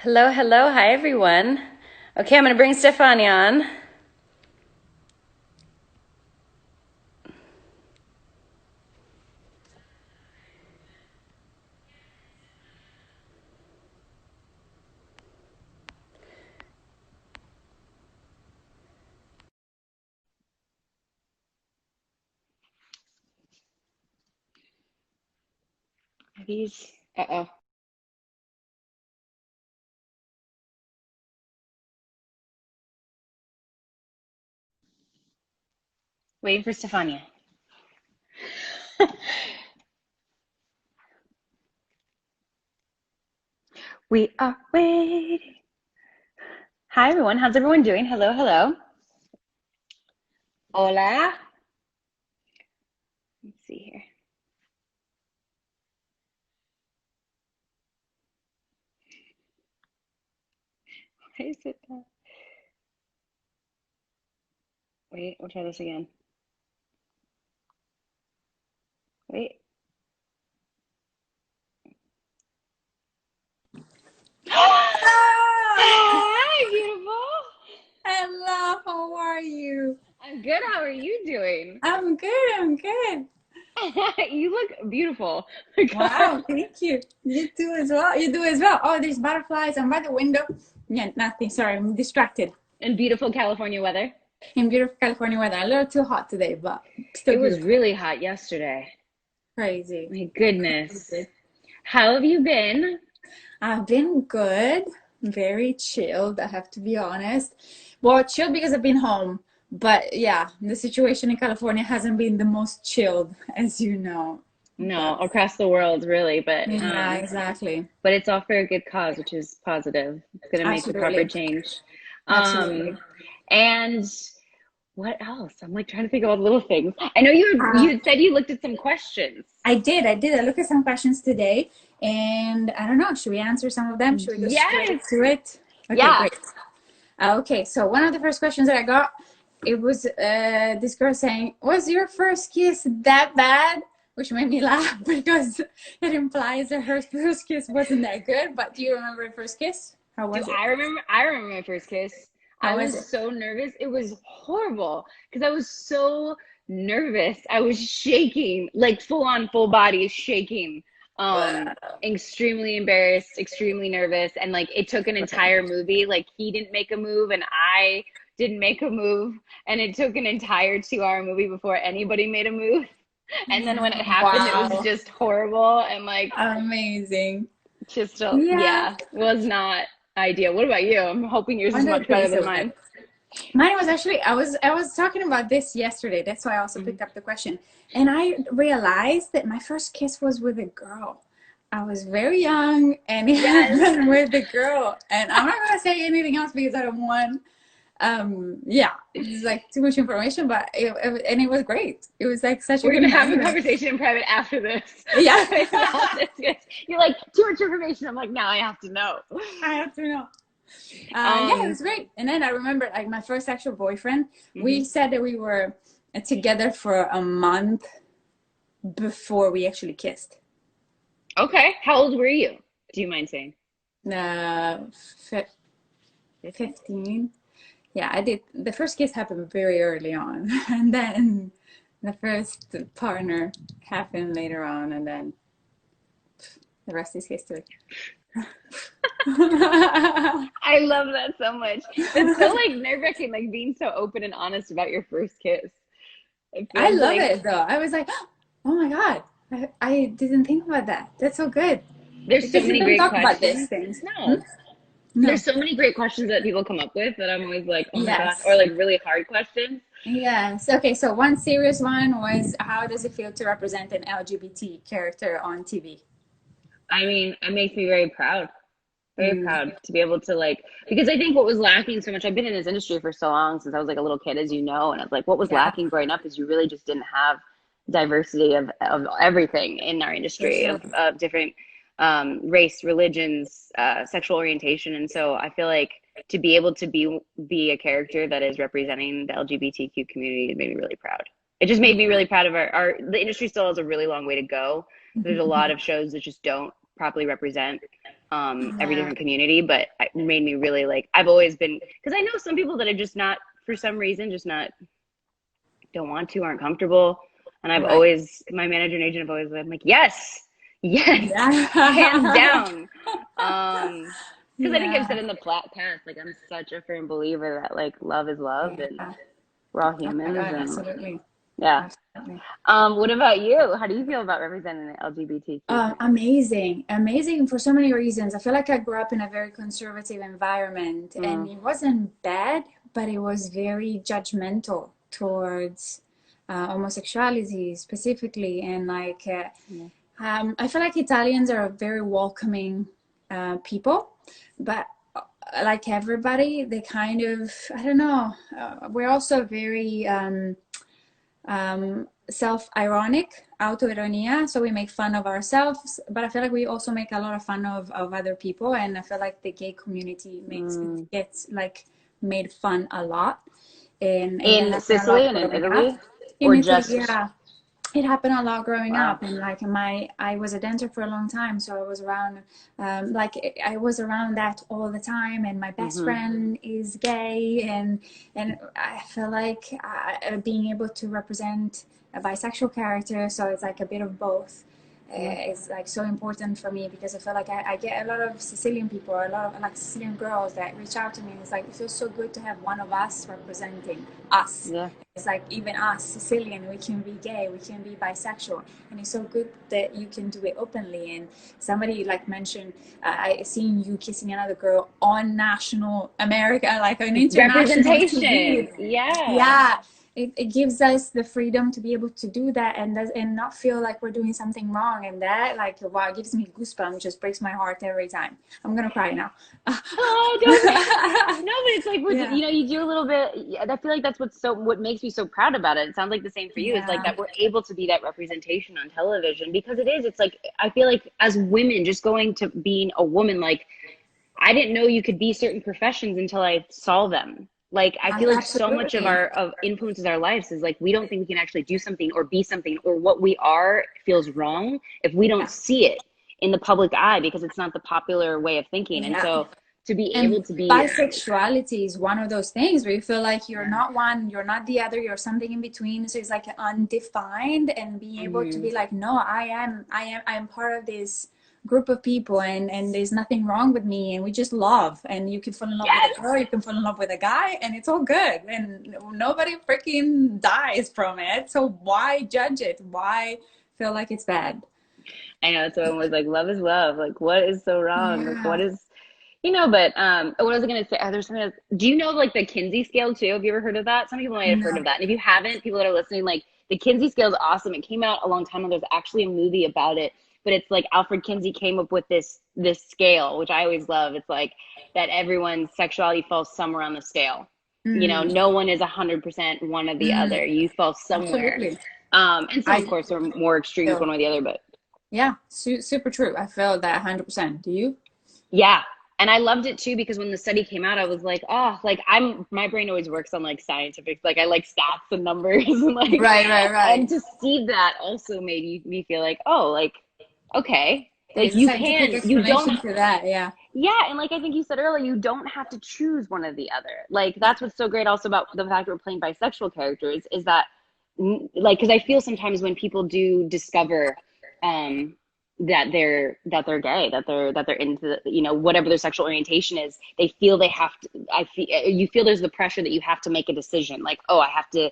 Hello, hello. Hi, everyone. Okay, I'm going to bring Stefania on. Are these? Uh-oh. Waiting for Stefania. We are waiting. Hi, everyone. How's everyone doing? Hello, hello. Hola. Let's see here. Why is it that? Wait, we'll try this again. Wait. Hello! Hi, beautiful. Hello, how are you? I'm good. How are you doing? I'm good, I'm good. You look beautiful. Wow, thank you. You too as well. You do as well. Oh, there's butterflies. I'm by the window. Yeah, nothing. Sorry, I'm distracted. In beautiful California weather. In beautiful California weather. A little too hot today, but It still was beautiful. really hot yesterday. Crazy. My goodness. How have you been? I've been good. Very chilled, I have to be honest. Well, chilled because I've been home. But yeah, the situation in California hasn't been the most chilled, as you know. No, But across the world, really, yeah, exactly. but it's all for a good cause, which is positive. It's going to make the proper Absolutely. change. Absolutely. And what else? I'm like trying to think about little things. I know you Uh, had said you looked at some questions. I did. I looked at some questions today, and I don't know. Should we answer some of them? Should we go straight Yes. to it? Okay, Yeah. great. Okay, so one of the first questions that I got, it was this girl saying, "Was your first kiss that bad?" Which made me laugh because it implies that her first kiss wasn't that good. But do you remember your first kiss? How Do was it? I remember? I remember my first kiss. I How was was it? so nervous. It was horrible because I was so nervous. I was shaking, like full on full body shaking. Um, Extremely embarrassed, extremely nervous, and like it took an entire movie. Like he didn't make a move and I didn't make a move, and it took an entire 2 hour movie before anybody made a move. And then when it happened, it was Wow, just horrible and like amazing. Yeah, yeah, was not ideal. What about you? I'm hoping yours is I'm much better pleased than with it. mine. Mine was actually I was talking about this yesterday. That's why I also Mhm. picked up the question. And I realized that my first kiss was with a girl. I was very young and it Yes. happened with a girl. And I'm not gonna say anything else because I don't want yeah, it's like too much information, but and it was great. It was like such a We're good gonna have a memory. conversation in private after this Yeah. about this. You're like, too much information. I'm like, now I have to know. I have to know. Yeah, it Um, was great. And then I remember like my first actual boyfriend, we mhm. said that we were together for a month before we actually kissed. Okay. How old were you? Do you mind saying? Uh, 15? 15. Yeah, I did. The first kiss happened very early on, and then the first partner happened later on, and then the rest is history. I I love that so much. That's so like nerve-wracking, like being so open and honest about your first kiss. It feels love like it though. I was like, oh my God, I didn't think about that. That's so good there's so because you many don't great talk about these questions. things. Hmm? No, No. there's so many great questions that people come up with that I'm always like, oh my gosh, or Yes. like really hard questions. Yes. Okay. So one serious one was, how does it feel to represent an LGBT character on TV? I mean, it makes me very Mm, proud to be able to like, because I think what was lacking so much, I've been in this industry for so long since I was like a little kid, as you know, and I was like, what was yeah, lacking growing up is you really just didn't have diversity of everything in our for industry sure. of different race, religions, sexual orientation. And so I feel like to be able to be a character that is representing the LGBTQ community made me really proud. It just made me really proud of our the industry still has a really long way to go. There's a lot of shows that just don't properly represent every Yeah, different community, but it made me really like, I've always been, because I know some people that are just not, for some reason, just not, don't want to, aren't comfortable. And I've right. always, my manager and agent have always been like, yes, yes, hands Yeah. down. Because I think I've Yeah. said in the past, like I'm such a firm believer that like love is love and Yeah. we're all Oh my humans God, and absolutely. yeah. Absolutely. What about you? How do you feel about representing the LGBTQ community? Amazing, amazing for so many reasons. I feel like I grew up in a very conservative environment, and Mm, it wasn't bad, but it was very judgmental towards homosexuality specifically. And like, yeah. I feel like Italians are a very welcoming people, but like everybody, they kind of, I don't know, we're also very self-ironic, autoironia. So we make fun of ourselves, but I feel like we also make a lot of fun of other people. And I feel like the gay community makes it Mm. gets like made fun a lot. And that In happened a Sicily lot and in growing up. Italy, In or Italy, just yeah, it happened a lot growing wow. up. And like I was a dancer for a long time, so I was around like I was around that all the time. And my best Hmm. friend is gay, and I feel like being able to represent a bisexual character, so it's like a bit of both. Yeah. Is like so important for me because I feel like I get a lot of Sicilian people, a lot of like Sicilian girls that reach out to me. And it's like it feels so good to have one of us representing us. Yeah. It's like even us Sicilian, we can be gay, we can be bisexual, and it's so good that you can do it openly. And somebody like mentioned, I seen you kissing another girl on national America, like on international Representation. TV. Yeah. Yeah, it gives us the freedom to be able to do that and not feel like we're doing something wrong. And that like wow, it gives me goosebumps, just breaks my heart every time. I'm gonna cry now. Oh, don't cry. No, but it's like with Yeah, you do a little bit. I feel like that's what makes me so proud about it. It sounds like the same for you. Is like yeah, that we're able to be that representation on television because it is. It's like I feel like as women, just going to being a woman, like I didn't know you could be certain professions until I saw them. Like I feel like so much of absolutely. our of influences our lives is like we don't think we can actually do something or be something or what we are feels wrong if we don't Yeah, see it in the public eye because it's not the popular way of thinking. And yeah. so to be able And to be bisexuality is one of those things where you feel like you're not one, you're not the other, you're something in between. So it's like undefined, and being able to be mhm. like, no, I am part of this group of people, and there's nothing wrong with me, and we just love. And you can fall in love with a Yes. girl, you can fall in love with a guy, and it's all good. And nobody freaking dies from it. So why judge it? Why feel like it's bad? I know someone was like, love is love. Like, what is so wrong? Like, what Yeah. is, but what was I going to say? There's something do you know like the Kinsey scale too? Have you ever heard of that? Some people might have heard of No. that. And if you haven't, people that are listening, like the Kinsey scale is awesome. It came out a long time ago. There's actually a movie about it, but it's like Alfred Kinsey came up with this scale, which I always love. It's like that everyone's sexuality falls somewhere on the scale. Mm, No one is 100% one or the mm, other. You fall somewhere. absolutely. And some, of I course, are more extremes feel one way or the other, but Yeah, super true. I feel that 100%. Do you? yeah. And I loved it too because when the study came out, I was like, oh, like my brain always works on like scientific, like I like stats and numbers and like, Right, right, and right. to see that also made me feel like, oh, like, okay, like There's a scientific you don't, explanation to that. Yeah. yeah. And like I think you said earlier, you don't have to choose one or the other. Like Yeah. that's what's so great also about the fact that we're playing bisexual characters is that like because I feel sometimes when people do discover um that they're gay, that they're into whatever their sexual orientation is, they feel they have to I feel you feel there's the pressure that you have to make a decision like, oh, I have to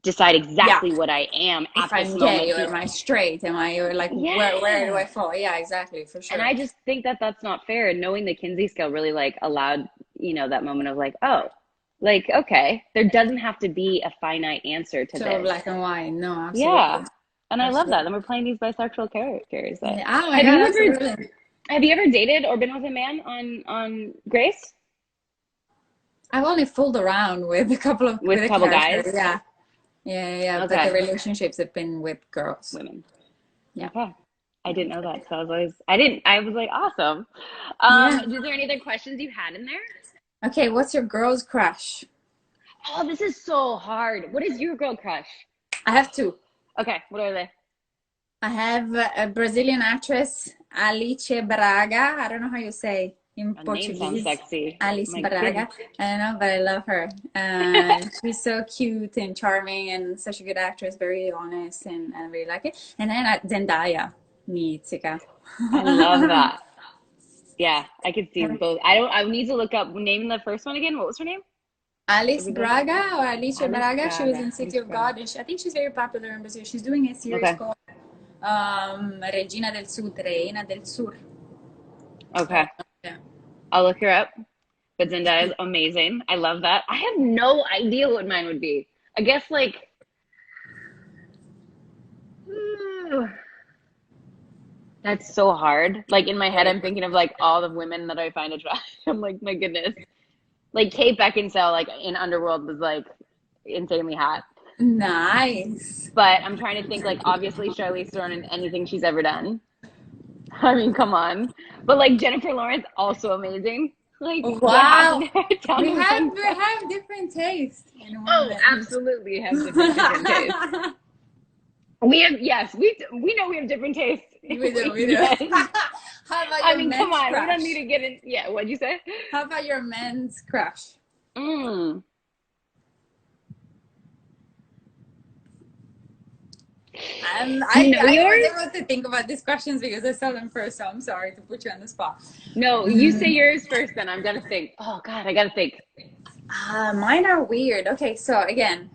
decide Yeah. exactly what I am If at this I'm moment. gay or am I straight? Am I or like where do Yeah. I fall? Yeah, exactly, for And sure. I just think that that's not fair. And knowing the Kinsey scale really like allowed, that moment of like, oh, like, okay, there doesn't have to be a finite answer to So this. black and white. No, Yeah. absolutely. And I love that. Absolutely. And we're playing these bisexual characters that Yeah. Oh my have God, you ever absolutely. have you ever dated or been with a man on Grace I've only fooled around with a couple of with with a a couple character. guys? Yeah. Yeah, yeah, yeah. But the Okay. relationships have been with girls. Women. Yeah. Okay. I didn't know that. So I was like, awesome. Yeah. Is there any other questions you had in there? Okay, what's your girl's crush? Oh, this is so hard. What is your girl crush? I have two. Okay, what are they? I have a Brazilian actress, Alice Braga. I don't know how you say in Her name sounds Portuguese. sexy. Alice My Braga. goodness. I don't know, but I love her. She's so cute and charming and such a good actress, very honest, and I really like it. And then Zendaya, mítica. I love that. Yeah, I could see both. I need to look up, name the first one again. What was her name? Alice Braga or Alice Alice Braga. She was Braga. in City Alice of Braga. God, and I think she's very popular in Brazil. She's doing a series Okay. called Regina del Sud, Reina del Sur. Okay. Yeah. I'll look her up. But Zendaya is amazing. I love that. I have no idea what mine would be. I guess like that's so hard. Like in my head, I'm thinking of like all the women that I find attractive. I'm like, my goodness. Like Kate Beckinsale, like in Underworld, was like insanely hot. Nice. But I'm trying to think like obviously Charlize Theron in anything she's ever done. I mean, come on. But like Jennifer Lawrence, also amazing. Like what Wow. happened to her? Tell me one We time. have different tastes in Oh, women. absolutely have different tastes. We have we know we have different tastes. We do. Yes. How about I your mean, men's come on, crush? we don't need to get in. Yeah, what'd you say? How about your men's crush? Mm. I Yours? was able to think about these questions because I saw them first, so I'm sorry to put you on the spot. No, you say yours first, then I'm gonna think. Oh God, I gotta think. Mine are weird. Okay, so again,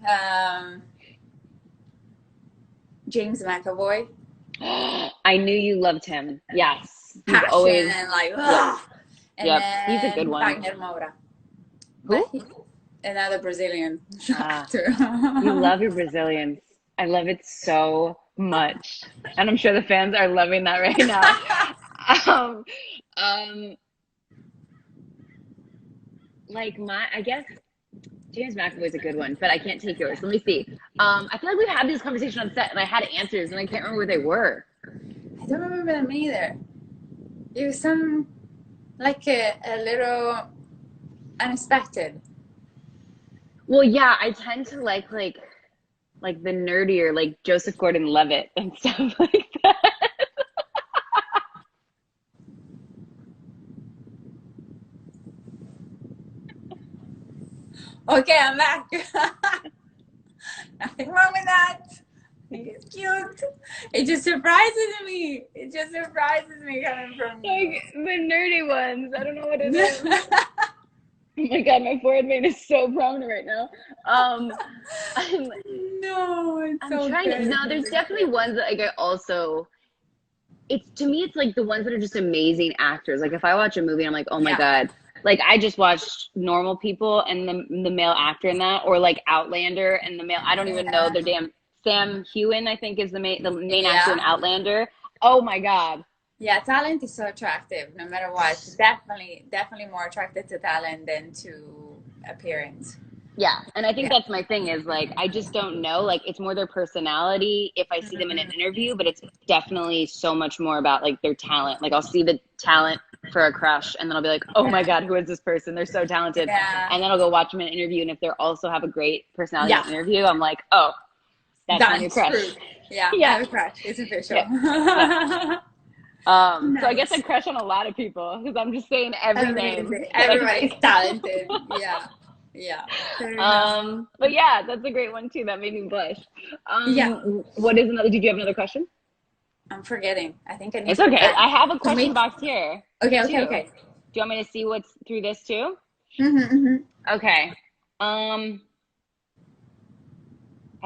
James McAvoy. I knew you loved him. Yes, he's Passion, always. like, Yep, and yep. then He's a good one. Wagner Moura. Who? Another Brazilian actor. You love your Brazilians. I love it so much, and I'm sure the fans are loving that right now. Like I guess James McAvoy's a good one, but I can't take yours. Let me see. I feel like we've had this conversation on set, and I had answers, and I can't remember where they were. I don't remember them either. It was some like a little unexpected. Well, yeah, I tend to like the nerdier, like Joseph Gordon-Levitt and stuff like that. Okay, I'm back. Nothing wrong with that. I think it's cute. It just surprises me. It just surprises me coming from you. Like the nerdy ones. I don't know what it is. Oh my God, my forehead vein is so prominent right now. No, it's I'm so trying good. to. No, there's definitely ones that like I also. It's to me, it's like the ones that are just amazing actors. Like if I watch a movie, I'm like, oh my God. Like I just watched Normal People and the male actor in that, or like Outlander and the male. I don't even know their damn. Sam Heughan, I think, is the main actor in Outlander. Oh my God. Yeah, talent is so attractive, no matter what. Definitely more attracted to talent than to appearance. Yeah, and I think that's my thing is like I just don't know. Like it's more their personality if I see them in an interview, but it's definitely so much more about like their talent. Like I'll see the talent for a crush, and then I'll be like, oh my God, who is this person? They're so talented. Yeah. And then I'll go watch them in an interview, and if they also have a great personality in an interview, I'm like, oh, that's my new crush. True. Yeah, yeah, I have a crush. It's official. Yeah. Nice. So I guess I crush on a lot of people because I'm just saying every name. Everybody's talented. Yeah. But yeah, that's a great one too. That made me blush. Yeah. What is another? Did you have another question? I'm forgetting. I think I need. It's okay. I have a question box here. Okay. Do you want me to see what's through this too? Okay. I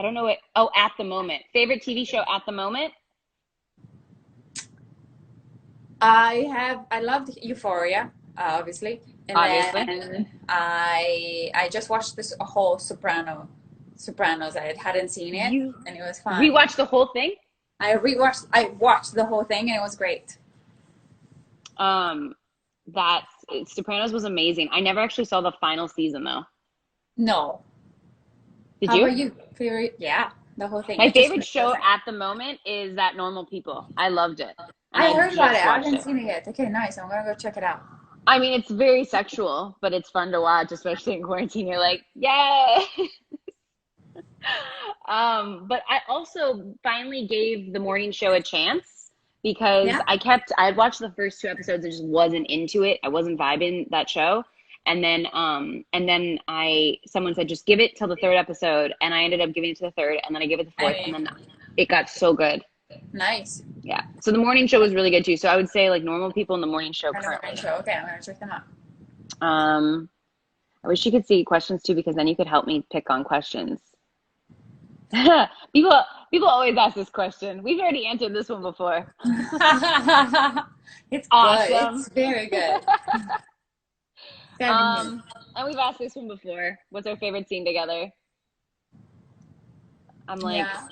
don't know what. Oh, at the moment. Favorite TV show at the moment? I loved Euphoria, obviously. And then I just watched this whole Sopranos. I hadn't seen it, and it was fun. We watched the whole thing? I watched the whole thing, and it was great. That Sopranos was amazing. I never actually saw the final season though. No. Did you? How about you? Yeah, the whole thing. My favorite show at the moment is that Normal People. I loved it. I heard about it. I haven't seen it yet. Okay, nice. I'm gonna go check it out. I mean, it's very sexual, but it's fun to watch, especially in quarantine. You're like, yay! But I also finally gave the morning show a chance because Yeah. I had watched the first two episodes and just wasn't into it. I wasn't vibing that show. And then someone said just give it till the third episode, and I ended up giving it to the third, and then I gave it the I fourth, and then mean, it got so good. nice. Yeah. So the morning show was really good too. So I would say like normal people in the morning show And the morning currently. show. Okay, I'm gonna check them out. I wish you could see questions too, because then you could help me pick on questions. People always ask this question. We've already answered this one before. It's good. Awesome. It's very good. And we've asked this one before. What's our favorite scene together? I'm like Yeah.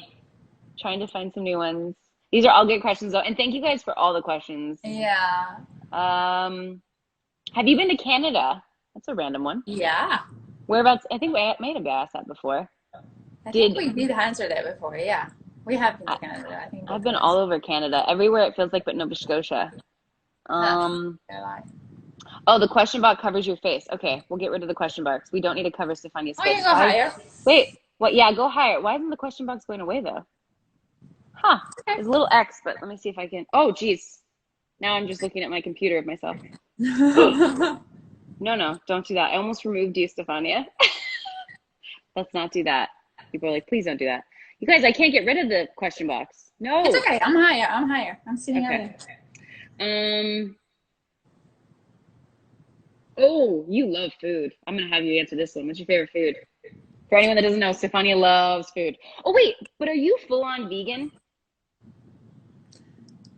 trying to find some new ones. These are all good questions though, and thank you guys for all the questions. Yeah. Have you been to Canada? That's a random one. Yeah. Whereabouts? I think we may have asked that before. I think we did answer that before. Yeah. We have been to Canada. I think I've been all over Canada, everywhere it feels like, but Nova Scotia. Oh, the question box covers your face. Okay, we'll get rid of the question box. We don't need to cover Stefania's Oh, face. you go higher. Wait, what? Yeah, go higher. Why isn't the question box going away though? Huh? Okay. There's a little X, but let me see if I can. Oh, geez. Now I'm just looking at my computer of myself. No, don't do that. I almost removed you, Stefania. Let's not do that. People are like, please don't do that. You guys, I can't get rid of the question box. No. It's okay. I'm higher. I'm sitting Okay. on Oh, you love food. I'm gonna have you answer this one. What's your favorite food? For anyone that doesn't know, Stefania loves food. Oh wait, but are you full on vegan?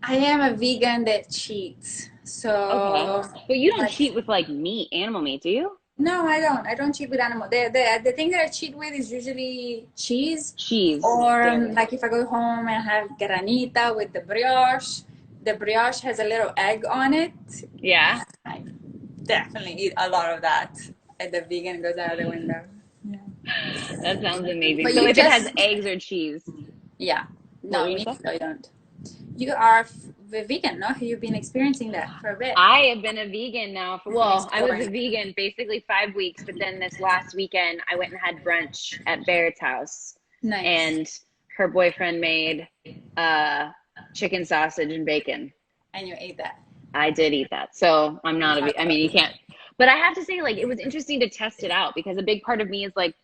I am a vegan that cheats. So okay. But you don't cheat with like meat, animal meat, do you? No, I don't. I don't cheat with animal. The thing that I cheat with is usually cheese. Cheese. Or like if I go home and have granita with the brioche. The brioche has a little egg on it. Yeah. I definitely eat a lot of that. And the vegan goes out the window. Yeah. That sounds amazing. But so if it has eggs or cheese. Yeah. No, meat I don't. You are vegan, no? You've been experiencing that for a bit. I have been a vegan now for, well, I was a vegan basically 5 weeks, but then this last weekend I went and had brunch at Barrett's house. Nice. And her boyfriend made chicken sausage and bacon. And you ate that? I did eat that. So I'm not I mean, you can't. But I have to say, like, it was interesting to test it out because a big part of me is like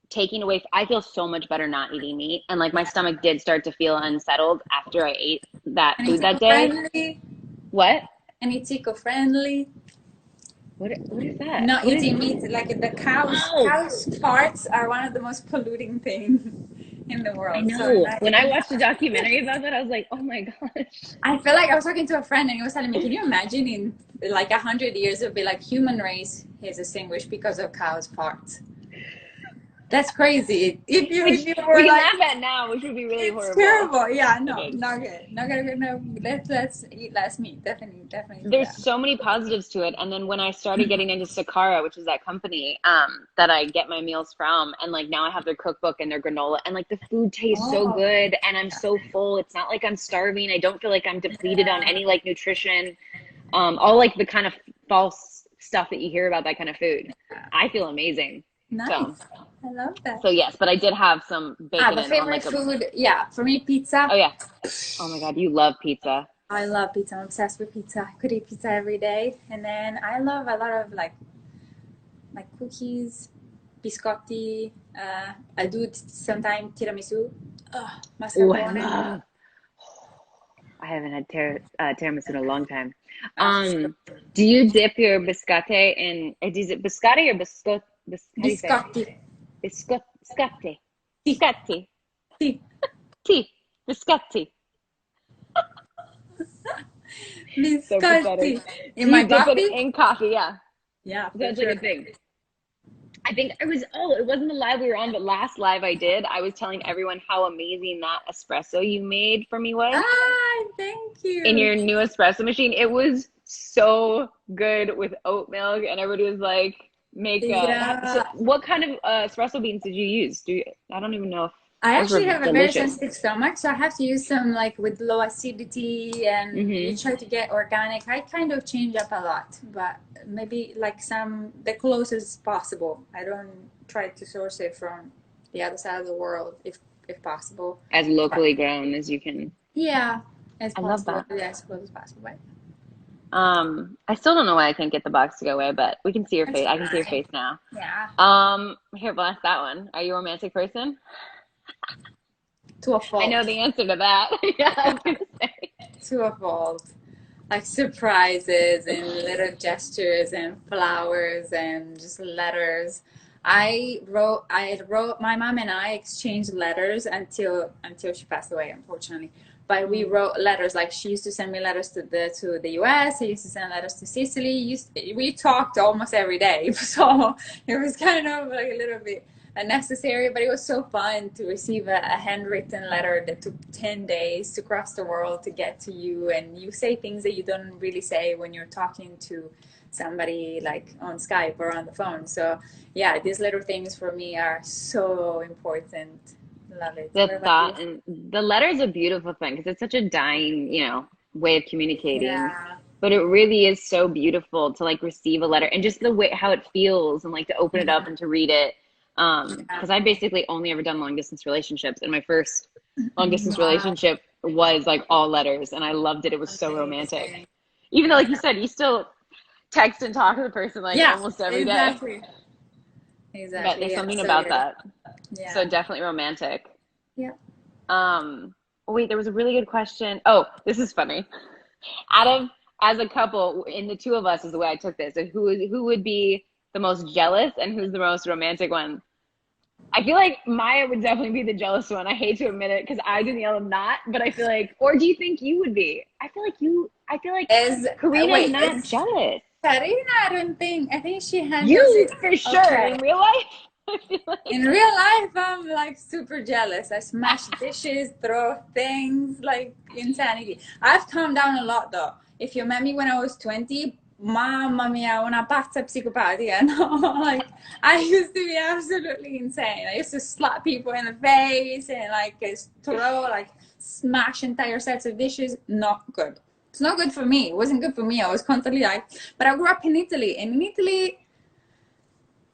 taking away. I feel so much better not eating meat. And like my stomach did start to feel unsettled after I ate that food that day. Friendly? What? And it's eco-friendly. What is that? Not eating meat. Like the cows' parts are one of the most polluting things in the world. I know. So when I watched a documentary about that, I was like, oh my gosh. I feel like I was talking to a friend and he was telling me, can you imagine in like 100 years it'll be like human race is extinguished because of cows' parts? That's crazy. If you were we like, can laugh at now, which would be really horrible. Terrible. Yeah, no, not good. Not good. No, let's eat less meat. Definitely. There's so many positives to it. And then when I started getting into Sakara, which is that company that I get my meals from, and like now I have their cookbook and their granola, and like the food tastes so good, and I'm so full. It's not like I'm starving. I don't feel like I'm depleted on any like nutrition. All like the kind of false stuff that you hear about that kind of food. I feel amazing. Nice. So, I love that. So yes, but I did have some bacon. The favorite food, yeah, for me, pizza. Oh yeah. Oh my God, you love pizza. I love pizza. I'm obsessed with pizza. I could eat pizza every day. And then I love a lot of like cookies, biscotti. I do sometimes tiramisu. Mascarpone. I haven't had tiramisu in a long time. Do you dip your biscotti in? Is it biscotti or biscotti? Biscotti. Biscotti. Biscotti. Sì. Sì. Biscotti. Biscotti. In my coffee? In coffee, yeah. Yeah. That's like a thing. I think it wasn't the live we were on, but last live I did, I was telling everyone how amazing that espresso you made for me was. Thank you. In your new espresso machine. It was so good with oat milk, and everybody was like, so what kind of espresso beans did you use? I don't even know if I actually have a very sensitive stomach, so I have to use some like with low acidity, and we try to get organic. I kind of change up a lot, but maybe like the closest possible. I don't try to source it from the other side of the world if possible. As locally grown as you can. Yeah. As I love possible, that. yeah, as close as possible, right? I still don't know why I can't get the box to go away, but we can see your That's face. I can see your fine. face now. Yeah. Here, blast that one. Are you a romantic person? To a I know fault. the answer to that. Yeah, I was gonna say. To a fault. Like surprises and little gestures and flowers and just letters. My mom and I exchanged letters until she passed away, unfortunately. But we Mm. wrote letters. Like she used to send me letters to the US. I used to send letters to Sicily. We talked almost every day, so it was kind of like a little bit unnecessary, but it was so fun to receive a handwritten letter that took 10 days to cross the world to get to you, and you say things that you don't really say when you're talking to somebody like on Skype or on the phone. So yeah, these little things for me are so important. Love it. The What about you? thought and the letter is a beautiful thing because it's such a dying, way of communicating. Yeah. But it really is so beautiful to like receive a letter and just the way how it feels and like to open it up and to read it. Yeah. Because I basically only ever done long distance relationships, and my first long distance Wow. relationship was like all letters, and I loved it. It was so romantic. Amazing. Even though, like you said, you still text and talk to the person like Yeah, almost every day. exactly. But Exactly. there's Yeah. something So about yeah. that. So Yeah. definitely romantic. Yeah. Wait, there was a really good question. Oh, this is funny. Out of as a couple, in the two of us is the way I took this. So who would be the most jealous and who's the most romantic one? I feel like Maya would definitely be the jealous one. I hate to admit it because I, Danielle, am not, but I feel like, or do you think you would be? I feel like Is Karina's wait, not is jealous. Karina, I don't think. I think she handles You it for sure. okay. In real life, I feel In like, real life, I'm like super jealous. I smash dishes, throw things, like insanity. I've calmed down a lot though. If you met me when I was 20, mamma mia, una pazza psicopatica. No, like I used to be absolutely insane. I used to slap people in the face and like throw, like smash entire sets of dishes. Not good. It's not good for me. It wasn't good for me. I was constantly like, but I grew up in Italy, and in Italy,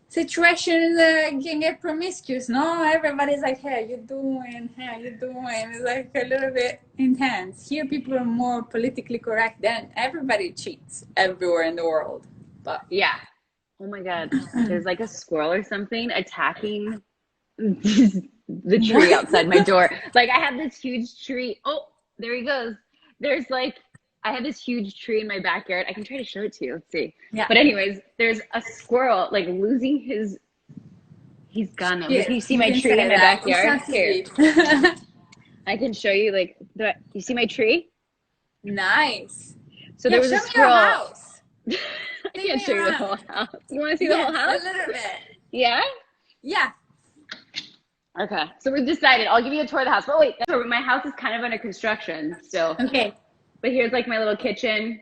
situations can get promiscuous, no? Everybody's like, hey, you doing? Hey, you doing? It's like a little bit intense. Here, people are more politically correct. Then everybody cheats everywhere in the world. But yeah. Oh my God. There's like a squirrel or something attacking the tree what? outside my door. Like I have this huge tree. Oh, there he goes. There's like I have this huge tree in my backyard. I can try to show it to you. Let's see. Yeah. But anyways, there's a squirrel like losing his he's gone now. But Yes, can you see you my can tree in say my that. You backyard? sound Here. sweet. I can show you like you see my tree? Nice. So Yeah, there was a show me your squirrel. house. I Take can't me show you the around. whole house. You want to see the whole Yes, a house? little bit. Yeah? Yeah. Okay. So we've decided I'll give you a tour of the house. But wait, my house is kind of under construction still. Okay. But here's like my little kitchen.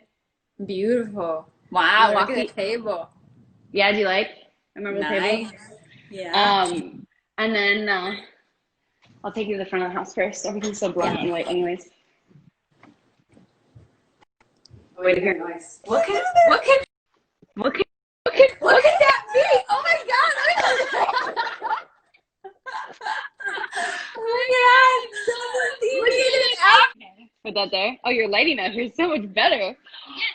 Beautiful. I'm Wow, gonna look walk at you. the table. Yeah, do you like a marble table? Nice. Yeah. Um, and then I'll take you to the front of the house first. Everything's so black Yeah. and white, anyways. Oh, Wait you to hear hear noise. What can what can What could that be? Oh my god! Oh my god! Someone's Look at TV! it up. Put that there. Oh, your lighting up here is so much better. Yes,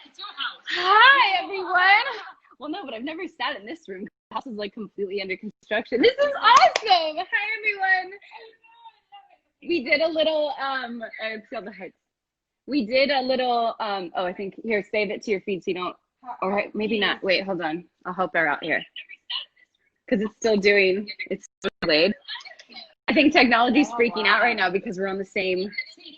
it's your house. Hi, everyone. Well, no, but I've never sat in this room. The house is like completely under construction. This is awesome. Hi, everyone. We did a little it's called the heights. We did a little oh, I think here, save it to your feed so you don't, all right, maybe not. Wait, hold on. I'll help her out here. Because it's still delayed. I think technology's freaking out right now because we're on the same. It's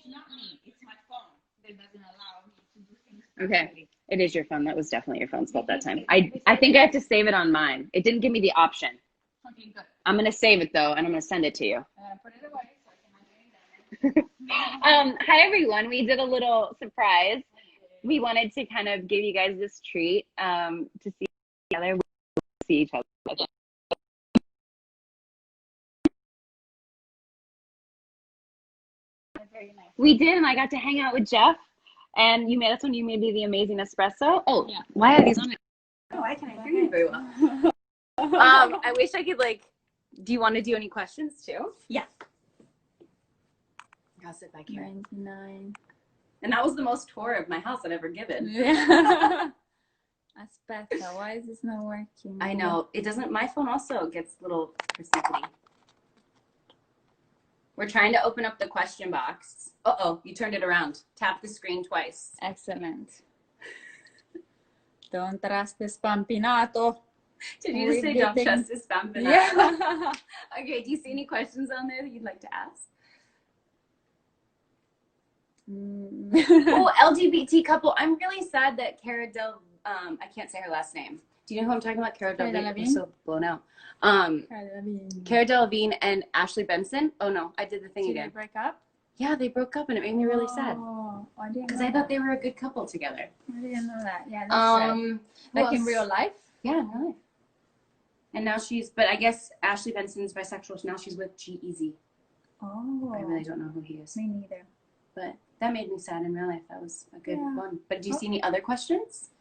not me. It's my phone that doesn't allow me to do things. Okay. It is your phone. That was definitely your phone's fault that time. I think I have to save it on mine. It didn't give me the option. Okay, good. I'm gonna save it though, and I'm gonna send it to you. Put it away so I can Hi everyone. We did a little surprise. We wanted to kind of give you guys this treat to see each other. We see each other. We did, and I got to hang out with Jeff. And you made us when you made me the amazing espresso. Oh, yeah. Why are these on it? Oh, I can hear you very well. I wish I could like. Do you want to do any questions too? Yeah. I'll sit back here. 99. And that was the most tour of my house I've ever given. Yeah. Aspetta, why is this not working? I know. It doesn't, my phone also gets a little persnickety. We're trying to open up the question box. Uh-oh, you turned it around. Tap the screen twice. Excellent. Don't trust the spampinato. Did you just say don't trust this spampinato? Yeah. Okay, do you see any questions on there that you'd like to ask? Oh, LGBT couple. I'm really sad that Cara Del, I can't say her last name. Do you know who I'm talking about? Cara Delevingne. I'm so blown out. Cara Delevingne and Ashley Benson. Oh no, I did the thing again. Did they break up? Yeah, they broke up and it made me really sad. I didn't. Because I thought they were a good couple together. I didn't know that. Yeah, that's sad. Like in real life? Yeah, in real life. And now but I guess Ashley Benson's bisexual, so now she's with G-Eazy. Oh. I really don't know who he is. Me neither. But that made me sad in real life. That was a good one. But do you see any other questions?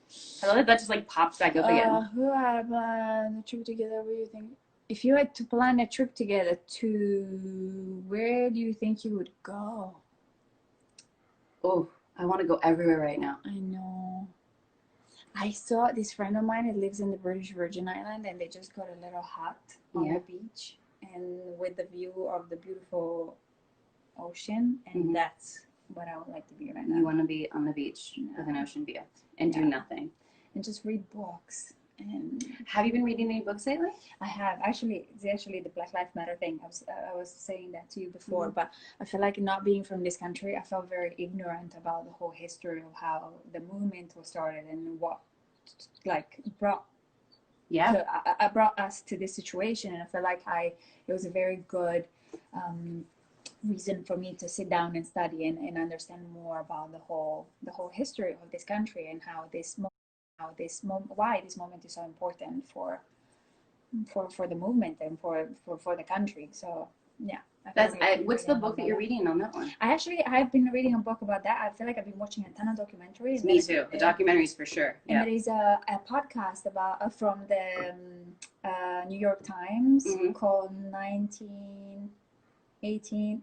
I love that just like popped back up again. Who had planned a trip together? What do you think? If you had to plan a trip together, to where do you think you would go? Oh, I want to go everywhere right now. I know. I saw this friend of mine that lives in the British Virgin Island, and they just got a little hut on the beach, and with the view of the beautiful ocean, and that's what I would like to be right now. You want to be on the beach with an ocean view and do nothing. And just read books. And have you been reading any books lately? I have. Actually, it's actually the Black Lives Matter thing. I was saying that to you before, but I feel like not being from this country, I felt very ignorant about the whole history of how the movement was started and what like brought I brought us to this situation. And I feel like it was a very good reason for me to sit down and study and understand more about the whole history of this country and how why this moment is so important for the movement and for the country. So yeah, what's the book that you're reading on that one? I've been reading a book about that. I feel like I've been watching a ton of documentaries. Me too. The documentaries for sure. And there is a podcast about from the New York Times called 1918.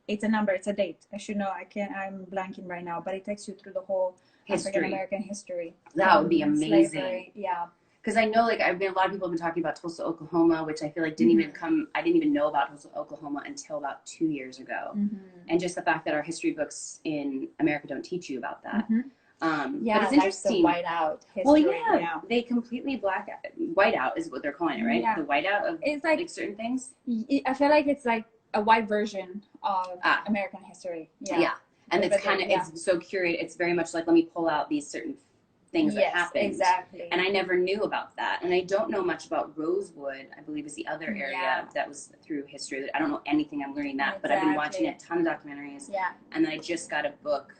It's a number, it's a date. I should know. I'm blanking right now, but it takes you through the whole African American history. That would be amazing. Slavery, yeah. Because I know, like, a lot of people have been talking about Tulsa, Oklahoma, which I feel like didn't even I didn't even know about Tulsa, Oklahoma until about 2 years ago. And just the fact that our history books in America don't teach you about that. But it's interesting. The whiteout history. Well, they completely white out is what they're calling it, right? Yeah. The whiteout of it's like certain things. I feel like it's like a white version of American history. Yeah. And it's kind of, it's so curated. It's very much like, let me pull out these certain things that happened. Exactly. And I never knew about that. And I don't know much about Rosewood, I believe is the other area that was through history. I don't know anything. I'm learning that. But I've been watching a ton of documentaries. Yeah. And then I just got a book,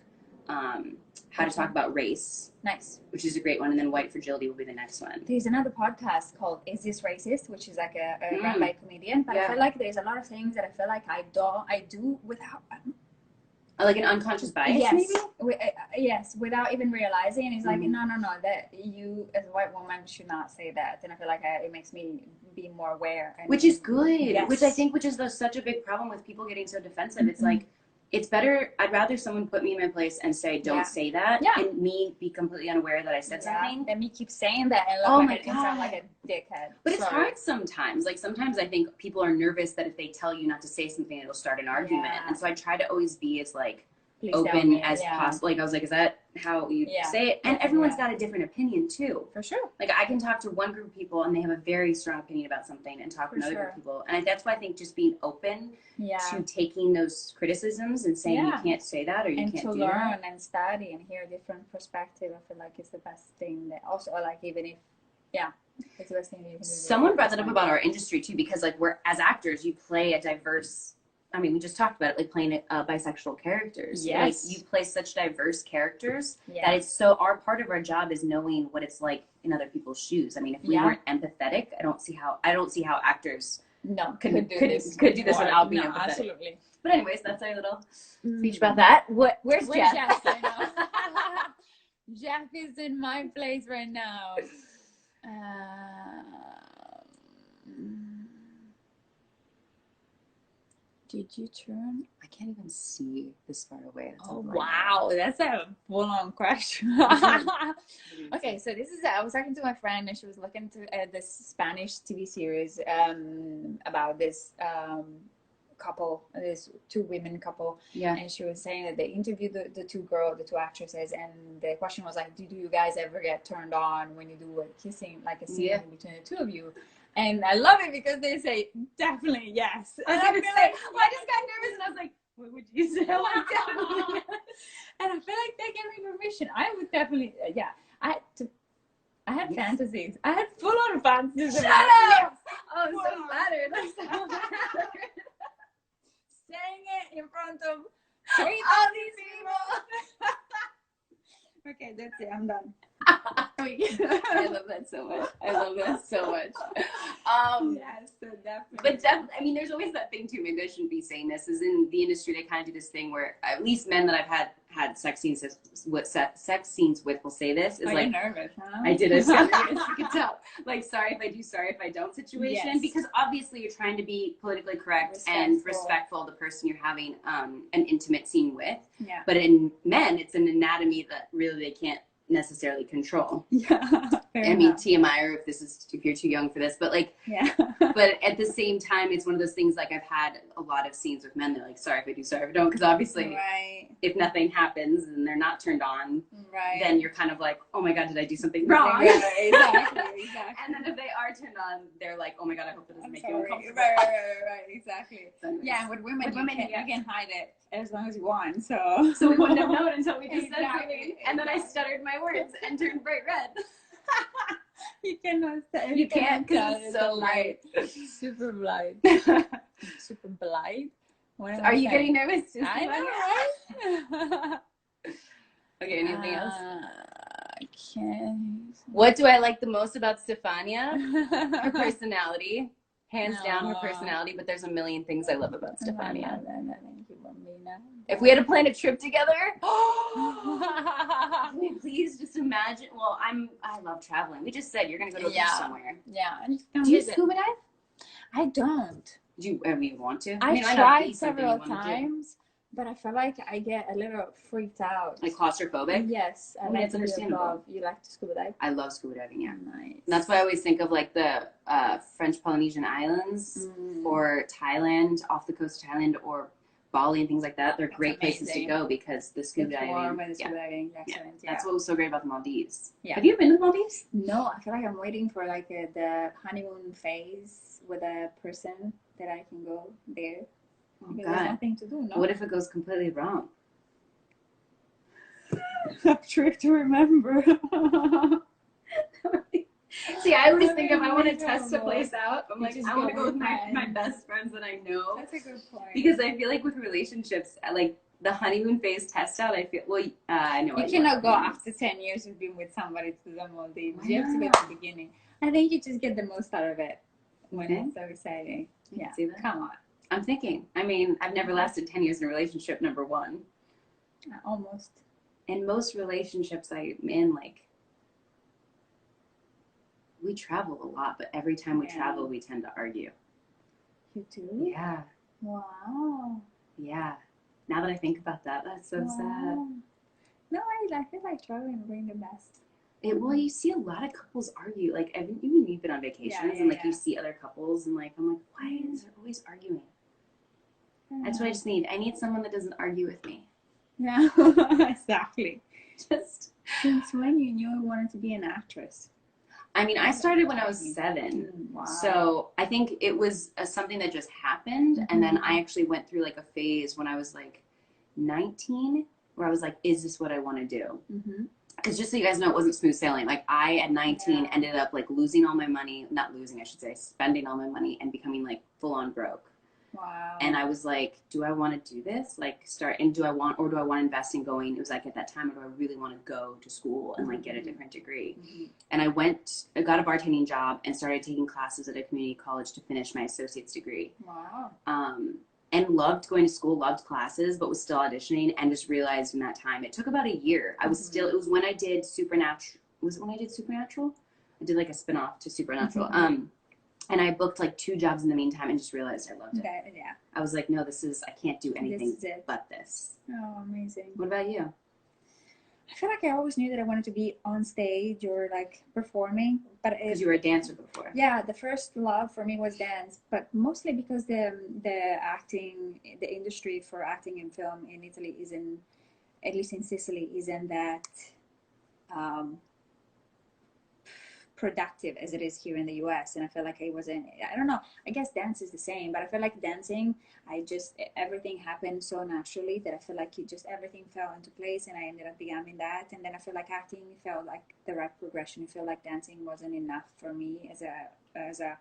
How to Talk About Race. Nice. Which is a great one. And then White Fragility will be the next one. There's another podcast called Is This Racist? Which is like a run by a comedian. But I feel like there's a lot of things that I feel like I do without... like an unconscious bias, maybe? Yes, without even realizing. It's like, no, that you as a white woman should not say that. And I feel like it makes me be more aware. Which is good. Yes. Which I think, is such a big problem with people getting so defensive. It's like, it's better, I'd rather someone put me in my place and say, don't say that, and me be completely unaware that I said something. And me keep saying that and sound like a dickhead. But it's hard sometimes. Like, sometimes I think people are nervous that if they tell you not to say something, it'll start an argument. And so I try to always be as, like, open as possible. Like, I was like, is that how you say it? And everyone's got a different opinion too. For sure. Like, I can talk to one group of people and they have a very strong opinion about something, and talk to another group of people. And that's why I think just being open to taking those criticisms and saying you can't say that or you can't do that. And to learn and study and hear a different perspective, I feel like it's the best thing. That also, like, even if it's the best thing that you can do. Someone brought that up about our industry too, because like, we're, as actors, you play a diverse, I mean, we just talked about it, like playing bisexual characters. Yes. Like, you play such diverse characters that it's so, part of our job is knowing what it's like in other people's shoes. I mean, if we weren't empathetic, I don't see how actors could do this without being empathetic. Absolutely. But anyways, that's our little speech about that. Where's Jeff? Jeff? I know. Jeff is in my place right now. Did you turn? I can't even see this far away. That's Oh, wow. That's a full-on question. Okay, so this is, I was talking to my friend and she was looking to this Spanish TV series about this couple, this two women couple. Yeah. And she was saying that they interviewed the two actresses, and the question was like, do you guys ever get turned on when you do a kissing, like a scene between the two of you? And I love it because they say definitely yes. And I feel like, well, I just got nervous and I was like, what would you say? Like, definitely. And I feel like they gave me permission. I would definitely, yeah. I had fantasies. I had full-on fantasies. Shut up! Oh, I'm so flattered. I'm so flattered. Saying it in front of 3,000 people. Okay, that's it. I'm done. I love that so much. I love that so much. Yes, so definitely. But I mean, there's always that thing too. Maybe I shouldn't be saying this. Is in the industry they kind of do this thing where at least men that I've had sex scenes with will say this. Is like, you're nervous, huh? I did it. You can tell. Like, sorry if I do, sorry if I don't situation. Yes. Because obviously you're trying to be politically correct and respectful of the person you're having an intimate scene with. Yeah. But in men, it's an anatomy that really they can't necessarily control. Yeah. I mean, TMI, or if you're too young for this, but like, yeah. But at the same time, it's one of those things, like, I've had a lot of scenes with men. They're like, sorry if I do, sorry if I don't. Because obviously, if nothing happens and they're not turned on, then you're kind of like, oh my God, did I do something wrong? Exactly. And then if they are turned on, they're like, oh my God, I hope it doesn't make you uncomfortable. Right, exactly. So anyways, yeah, with women, you can hide it as long as you want. So we wouldn't have known until we just said something. And then I Exactly. stuttered my words and turned bright red. You cannot say. You can't because it's so bright. Super blind. Super blind. Are you getting nervous? I know, right? Okay, anything else? I can't. What do I like the most about Stefania? Her personality. Hands down, her personality. But there's a million things I love about Stefania. Thank you, Bambina. If we had to plan a trip together, can we please just imagine? Well, I love traveling. We just said you're gonna go to a beach somewhere. Yeah. Do you scuba dive? I don't. Do you ever want to? I tried several times, but I feel like I get a little freaked out. Like claustrophobic? Yes. I mean, it's understandable. You like to scuba dive? I love scuba diving, yeah. Nice. And that's why I always think of like the French Polynesian Islands or Thailand, off the coast of Thailand, or Bali and things like that. They're great places to go because the scuba diving. That's what was so great about the Maldives. Yeah. Have you been to the Maldives? No, I feel like I'm waiting for like the honeymoon phase with a person that I can go there. Oh, God. There's nothing to do. No. What if it goes completely wrong? A trick to remember. See, I always think if I want to test a place out, I'm like, I want to go with my best friends that I know. That's a good point. Because I feel like with relationships, like the honeymoon phase test out, I feel, I know. You cannot go after 10 years of being with somebody to the Maldives. You have to go at the beginning. I think you just get the most out of it when it's so exciting. Yeah, come on. I'm thinking. I mean, I've never lasted 10 years in a relationship, number one. Almost. In most relationships I'm in, like, we travel a lot, but every time we travel, we tend to argue. You do? Yeah. Wow. Yeah. Now that I think about that, that's so sad. No, I feel like traveling brings the best. Well, you see a lot of couples argue. Like, even you've been on vacations and, like, you see other couples and, like, I'm like, why is there always arguing? That's what I just need. I need someone that doesn't argue with me. Yeah, exactly. Just since when you knew you wanted to be an actress? I mean, I started when I was 7. Wow. So I think it was something that just happened. And then I actually went through like a phase when I was like 19 where I was like, is this what I want to do? Because just so you guys know, it wasn't smooth sailing. Like I, at 19, ended up like losing all my money, not losing, I should say, spending all my money and becoming like full on broke. Wow. And I was like, do I want to do this? Like do I want to invest in going? It was like at that time, do I really want to go to school and like get a different degree? And I got a bartending job and started taking classes at a community college to finish my associate's degree. Wow. And loved going to school, loved classes, but was still auditioning, and just realized in that time, it took about a year. I was still, it was when I did Supernatural. Was it when I did Supernatural? I did like a spinoff to Supernatural. And I booked like 2 jobs in the meantime and just realized I loved it. Yeah. I was like, no, I can't do anything but this. Oh, amazing. What about you? I feel like I always knew that I wanted to be on stage or like performing, but because you were a dancer before. Yeah, the first love for me was dance, but mostly because the acting, the industry for acting in film in Italy isn't, at least in Sicily, isn't that productive as it is here in the US. And I feel like it wasn't, I don't know, I guess dance is the same, but I feel like dancing, everything happened so naturally that I feel like everything fell into place and I ended up becoming that. And then I feel like acting felt like the right progression. I feel like dancing wasn't enough for me as a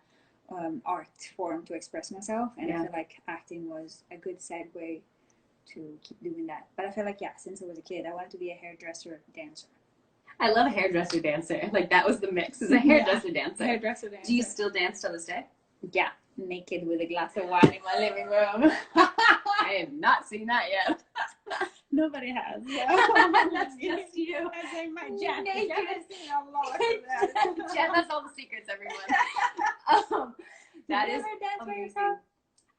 art form to express myself. And I feel like acting was a good segue to keep doing that. But I feel like, since I was a kid, I wanted to be a hairdresser dancer. I love a hairdresser dancer. Like that was the mix. Is a hairdresser dancer. Hairdresser dancer. Do you still dance to this day? Yeah, naked with a glass of wine in my living room. I have not seen that yet. Nobody has. That's just you. I say my Jen. Naked. Jen has all the secrets, everyone. That is amazing.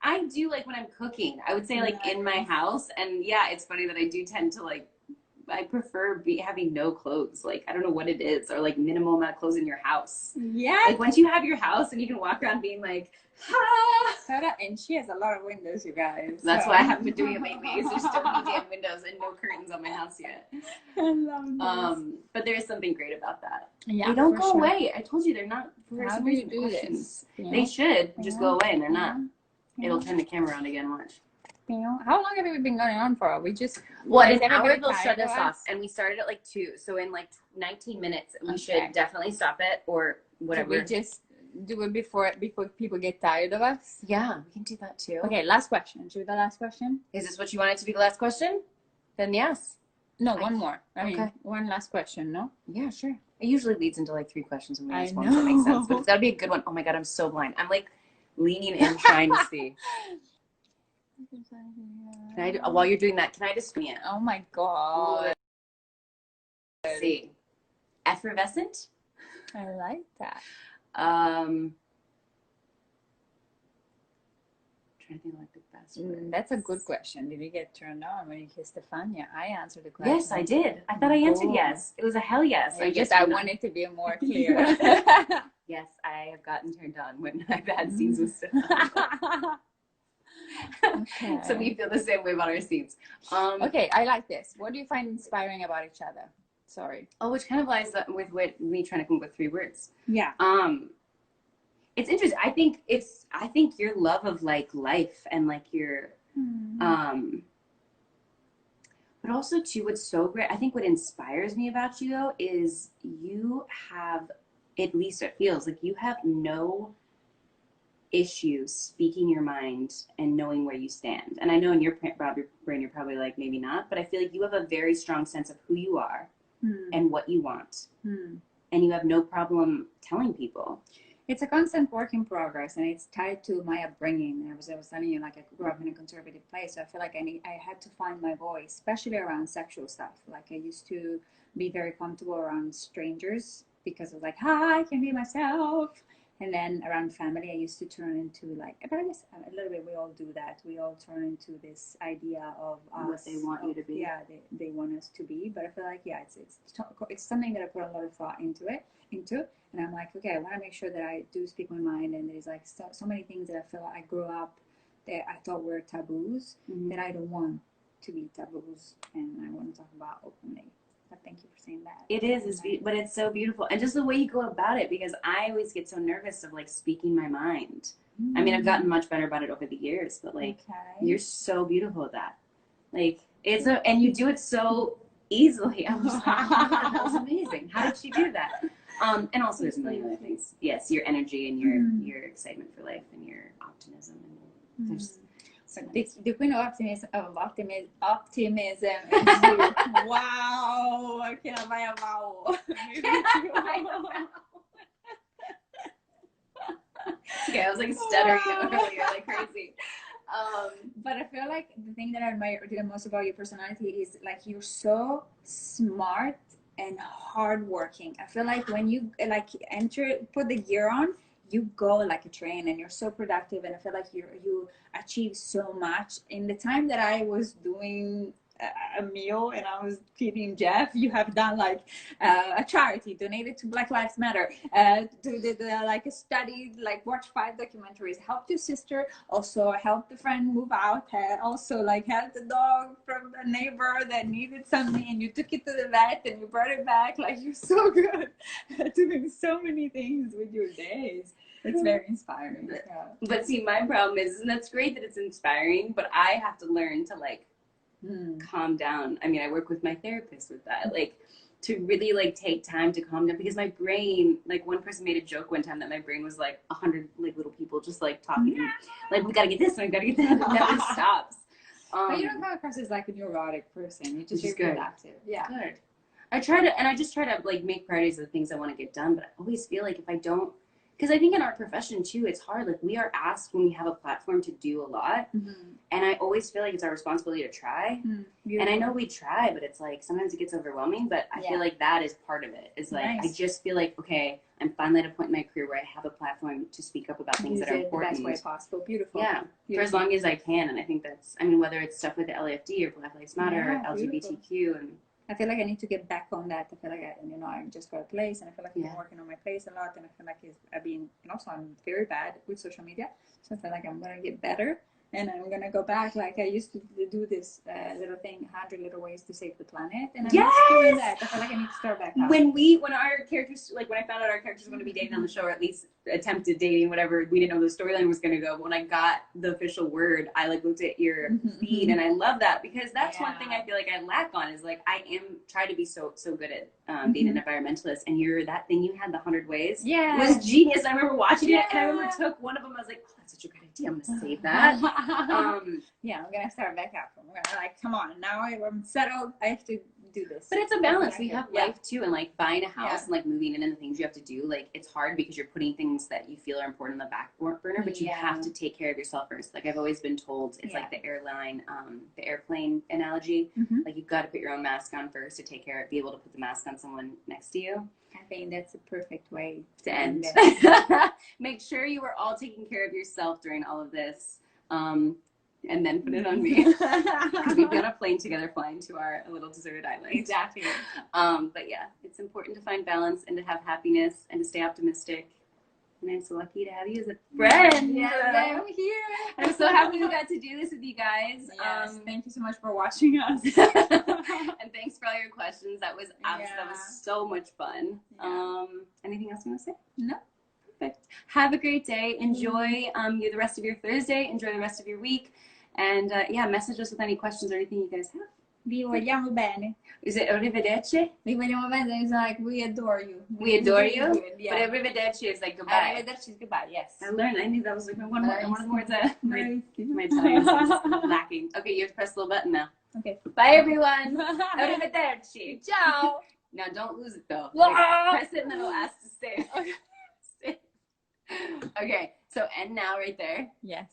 I do, like when I'm cooking. I would say like in my house, and it's funny that I do tend to like. I prefer having no clothes. Like, I don't know what it is, or like minimal amount of clothes in your house. Yeah. Like once you have your house and you can walk around being like, ha! Sarah, and she has a lot of windows, you guys. That's why I haven't been doing it lately. Is there's so many damn windows and no curtains on my house yet. I love this. But there is something great about that. Yeah, they don't go away. I told you they're not. How do you do this? They should just go away, and they're not. It'll turn the camera on again. Watch. How long have we been going on for? We just an hour they'll shut us off, and we started at like 2. So in like 19 minutes, we should definitely stop it or whatever. So we just do it before people get tired of us. Yeah, we can do that too. Okay, last question. Should we do the last question? Is this what you wanted to be the last question? Then yes. No, one more. I mean, one last question. No. Yeah, sure. It usually leads into like 3 questions, and we just want to make sense. But it's got to be a good one. Oh my god, I'm so blind. I'm like leaning in trying to see. Can I do, while you're doing that, can I just me it? Oh my god. Let's see. Effervescent? I like that. Trying to think like the best word. That's a good question. Did you get turned on when you kissed Stefania? I answered the question. Yes, I did. I thought I answered yes. It was a hell yes. I wanted to be more clear. Yes, I have gotten turned on when I've had scenes with Stefania. Okay. So we feel the same way about our scenes. Okay, I like this. What do you find inspiring about each other? Sorry. Oh, which kind of lies with me trying to come up with 3 words. Yeah. It's interesting. I think your love of like life and like your but also too, what's so great, I think what inspires me about you though is you have, at least it feels like you have no issue speaking your mind and knowing where you stand. And I know in your brain you're probably like maybe not, but I feel like you have a very strong sense of who you are and what you want, and you have no problem telling people. It's a constant work in progress, and it's tied to my upbringing. I was telling you, like I grew up in a conservative place, so I feel like I had to find my voice, especially around sexual stuff. Like I used to be very comfortable around strangers because I was like, hi, I can be myself. And then around family, I used to turn into like, but I guess a little bit, we all do that. We all turn into this idea of us, what they want you to be. Yeah, they want us to be. But I feel like, it's something that I put a lot of thought into. And I'm like, okay, I want to make sure that I do speak my mind. And there's like so many things that I feel like I grew up that I thought were taboos that I don't want to be taboos. And I want to talk about openly. But thank you for saying that. It is, but it's so beautiful. And just the way you go about it, because I always get so nervous of like speaking my mind. I mean, I've gotten much better about it over the years, but like, you're so beautiful at that. Like, and you do it so easily. I was like, that was amazing. How did she do that? And also there's a million other things. Yes, your energy and your excitement for life and your optimism. And there's the queen of optimism is you. Wow, que não vai mal. Okay, I was like stuttering earlier like crazy. But I feel like the thing that I admire the most about your personality is like you're so smart and hardworking. I feel like when you like put the gear on, you go like a train and you're so productive, and I feel like you achieve so much. In the time that I was doing a meal and I was feeding Jeff, you have done like a charity, donated to Black Lives Matter, like a study, like watch 5 documentaries, helped your sister, also helped a friend move out, also like helped a dog from a neighbor that needed something, and you took it to the vet and you brought it back. Like, you're so good at doing so many things with your days. It's very inspiring. But see, my problem is, and that's great that it's inspiring, but I have to learn to like calm down. I mean, I work with my therapist with that, like to really like take time to calm down, because my brain, like one person made a joke one time that my brain was like 100 like little people just like talking, like we gotta get this and we gotta get that, and it never stops. But you don't come across as like a neurotic person. You just very productive. Yeah. Good. I just try to like make priorities of the things I want to get done, but I always feel like if I don't, because I think in our profession too, it's hard. Like we are asked when we have a platform to do a lot. And I always feel like it's our responsibility to try. And I know we try, but it's like, sometimes it gets overwhelming, but I feel like that is part of it. It's like, I just feel like, okay, I'm finally at a point in my career where I have a platform to speak up about things that are important. The best way possible. Beautiful. Yeah. For as long as I can. And I think that's, I mean, whether it's stuff with the LAFD or Black Lives Matter or LGBTQ, and I feel like I need to get back on that. I feel like I just got a place, and I feel like I've been working on my place a lot, and I feel like and also I'm very bad with social media, so I feel like I'm gonna get better, and I'm gonna go back. Like I used to do this little thing, 100 little ways to save the planet, and I'm not doing that. I feel like I need to start back up. When our characters, like when I found out our characters were going to be dating on the show, or at least attempted dating, whatever, we didn't know the storyline was going to go. But when I got the official word, I like looked at your feed, and I love that, because that's one thing I feel like I lack on, is like I am trying to be so good at being an environmentalist, and that thing you had, the 100 ways, was genius. I remember watching it, and I remember took one of them. I was like, oh, that's such a good idea. I'm gonna save that. I'm gonna start back up. I'm gonna like, come on, now I'm settled. I have to do this. But it's a balance. We have life too, and like buying a house and like moving in and the things you have to do. Like it's hard because you're putting things that you feel are important on the back burner, but you have to take care of yourself first. Like I've always been told, it's like the airplane analogy. Like you've got to put your own mask on first to be able to put the mask on someone next to you. I think that's a perfect way to end. Make sure you are all taking care of yourself during all of this. And then put it on me, because we've been on a plane together flying to our little deserted island. Exactly. But yeah, it's important to find balance and to have happiness and to stay optimistic. And I'm so lucky to have you as a friend. Yeah, I'm here. I'm so happy we got to do this with you guys. Yes, thank you so much for watching us. And thanks for all your questions. That was that was so much fun. Anything else you want to say? No. Perfect. Have a great day. Enjoy the rest of your Thursday. Enjoy the rest of your week. And message us with any questions or anything you guys have. Vi vogliamo bene. Is it arrivederci? Vi vogliamo bene is like we adore you. We adore you? Yeah. But arrivederci is like goodbye. Arrivederci is goodbye, yes. I learned. I knew that was like one of the words that my Italian is lacking. Okay, you have to press the little button now. Okay. Bye, everyone. Arrivederci. Ciao. Now, don't lose it, though. Like, press it and then it'll ask to stay. Okay, so end now right there. Yes.